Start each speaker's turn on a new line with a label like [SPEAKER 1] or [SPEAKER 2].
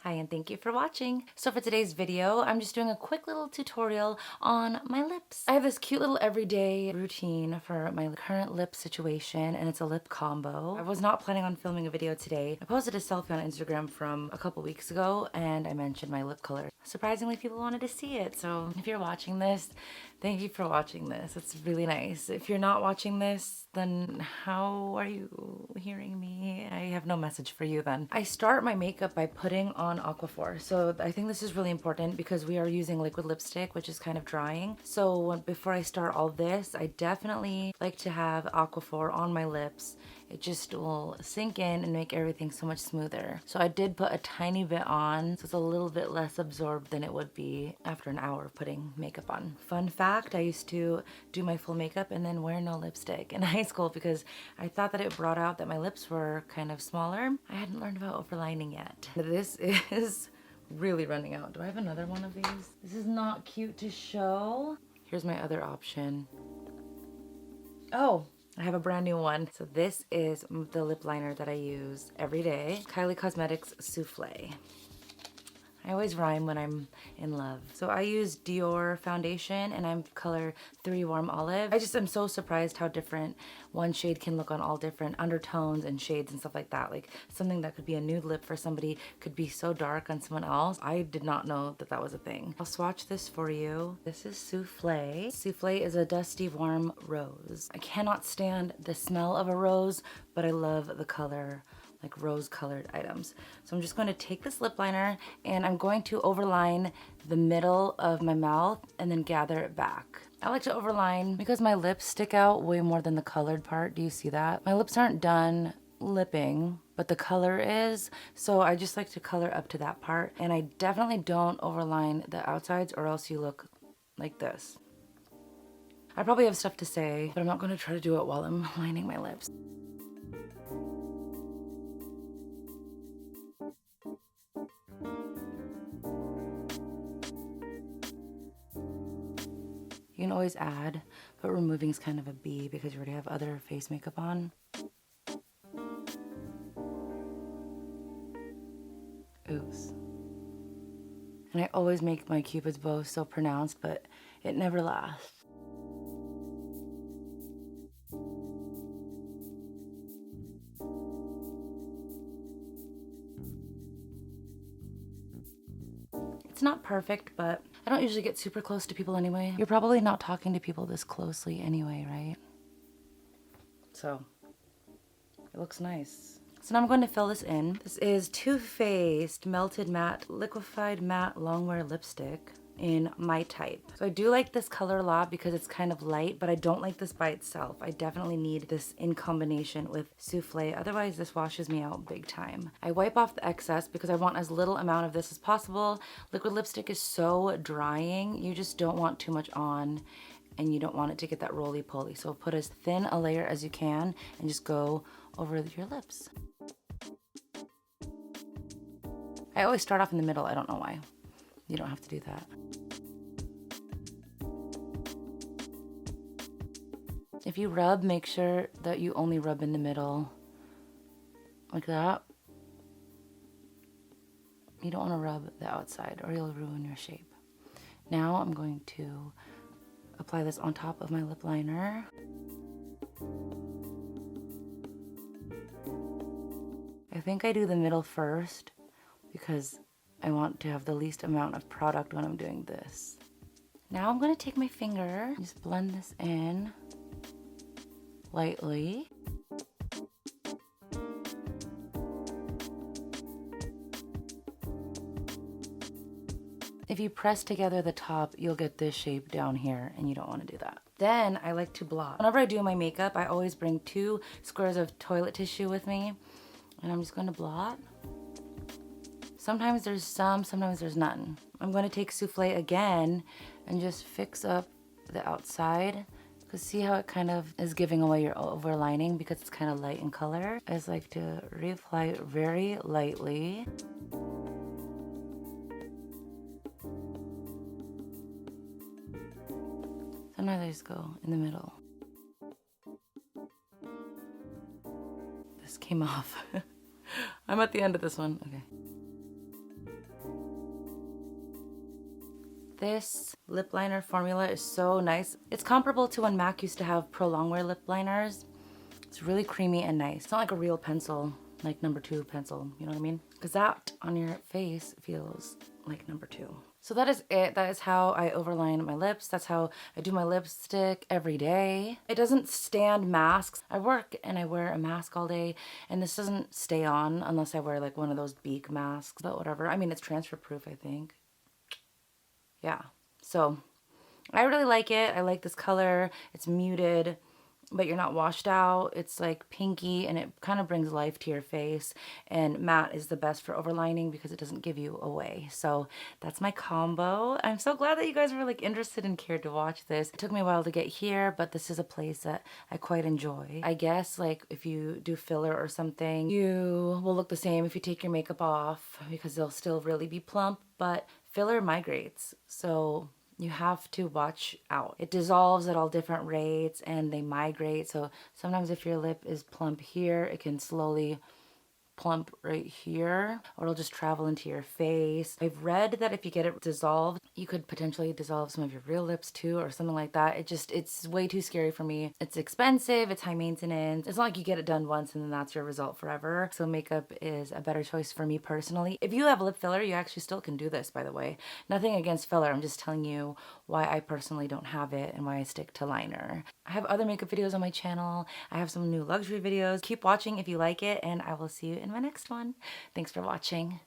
[SPEAKER 1] Hi, and thank you for watching. So for today's video, I'm just doing a quick little tutorial on my lips. I have this cute little everyday routine for my current lip situation, and it's a lip combo. I was not planning on filming a video today. I posted a selfie on Instagram from a couple weeks ago, and I mentioned my lip color. Surprisingly, people wanted to see it. So if you're watching this, thank you for watching this. It's really nice. If you're not watching this, then how are you hearing me? I have no message for you then. I start my makeup by putting on Aquaphor. So I think this is really important because we are using liquid lipstick, which is kind of drying. So before I start all this, I definitely like to have Aquaphor on my lips. It just will sink in and make everything so much smoother. So I did put a tiny bit on, so it's a little bit less absorbed than it would be after an hour of putting makeup on. Fun fact, I used to do my full makeup and then wear no lipstick in high school because I thought that it brought out that my lips were kind of smaller. I hadn't learned about overlining yet. This is really running out. Do I have another one of these? This is not cute to show. Here's my other option. Oh, I have a brand new one. So this is the lip liner that I use every day. Kylie Cosmetics Souffle. I always rhyme when I'm in love. So I use Dior foundation and I'm color 3 Warm Olive. I just am so surprised how different one shade can look on all different undertones and shades and stuff like that. Like something that could be a nude lip for somebody could be so dark on someone else. I did not know that that was a thing. I'll swatch this for you. This is Souffle. Souffle is a dusty warm rose. I cannot stand the smell of a rose, but I love the color, like rose colored items. So I'm just going to take this lip liner and I'm going to overline the middle of my mouth and then gather it back. I like to overline because my lips stick out way more than the colored part. Do you see that? My lips aren't done lipping, but the color is. So I just like to color up to that part. And I definitely don't overline the outsides or else you look like this. I probably have stuff to say, but I'm not going to try to do it while I'm lining my lips. You can always add, but removing is kind of a B because you already have other face makeup on. Oops. And I always make my Cupid's bow so pronounced, but it never lasts. It's not perfect, but I don't usually get super close to people anyway. You're probably not talking to people this closely anyway, right? So, it looks nice. So now I'm going to fill this in. This is Too Faced Melted Matte Liquefied Matte Longwear Lipstick in my type. So I do like this color a lot because it's kind of light, but I don't like this by itself. I definitely need this in combination with Souffle, otherwise this washes me out big time. I wipe off the excess because I want as little amount of this as possible. Liquid lipstick is so drying, you just don't want too much on and you don't want it to get that roly-poly. So put as thin a layer as you can and just go over your lips. I always start off in the middle, I don't know why. You don't have to do that. If you rub, make sure that you only rub in the middle, like that. You don't want to rub the outside or you'll ruin your shape. Now I'm going to apply this on top of my lip liner. I think I do the middle first because I want to have the least amount of product when I'm doing this. Now I'm going to take my finger and just blend this in lightly. If you press together the top, you'll get this shape down here and you don't want to do that. Then I like to blot. Whenever I do my makeup, I always bring 2 squares of toilet tissue with me and I'm just going to blot. Sometimes there's some, sometimes there's none. I'm going to take Souffle again and just fix up the outside. Because see how it kind of is giving away your overlining because it's kind of light in color? I just like to reapply it very lightly. Sometimes I just go in the middle. This came off. I'm at the end of this one. Okay. This lip liner formula is so nice. It's comparable to when MAC used to have Pro Longwear lip liners. It's really creamy and nice. It's not like a real pencil, like #2 pencil, you know what I mean? Because that on your face feels like #2. So that is it. That is how I overline my lips. That's how I do my lipstick every day. It doesn't stand masks. I work and I wear a mask all day, and this doesn't stay on unless I wear like one of those beak masks, but whatever. I mean, it's transfer proof, I think. Yeah. So I really like it. I like this color. It's muted, but you're not washed out. It's like pinky and it kind of brings life to your face. And matte is the best for overlining because it doesn't give you away. So that's my combo. I'm so glad that you guys were like interested and cared to watch this. It took me a while to get here, but this is a place that I quite enjoy. I guess like if you do filler or something, you will look the same if you take your makeup off because they'll still really be plump, but filler migrates. So you have to watch out. It dissolves at all different rates and they migrate. So sometimes if your lip is plump here, it can slowly plump right here, or it'll just travel into your face. I've read that if you get it dissolved, you could potentially dissolve some of your real lips too or something like that. It's way too scary for me. It's expensive, it's high maintenance. It's not like you get it done once and then that's your result forever. So makeup is a better choice for me personally. If you have lip filler, you actually still can do this, by the way. Nothing against filler, I'm just telling you why I personally don't have it and why I stick to liner. I have other makeup videos on my channel. I have some new luxury videos. Keep watching if you like it, and I will see you in my next one. Thanks for watching.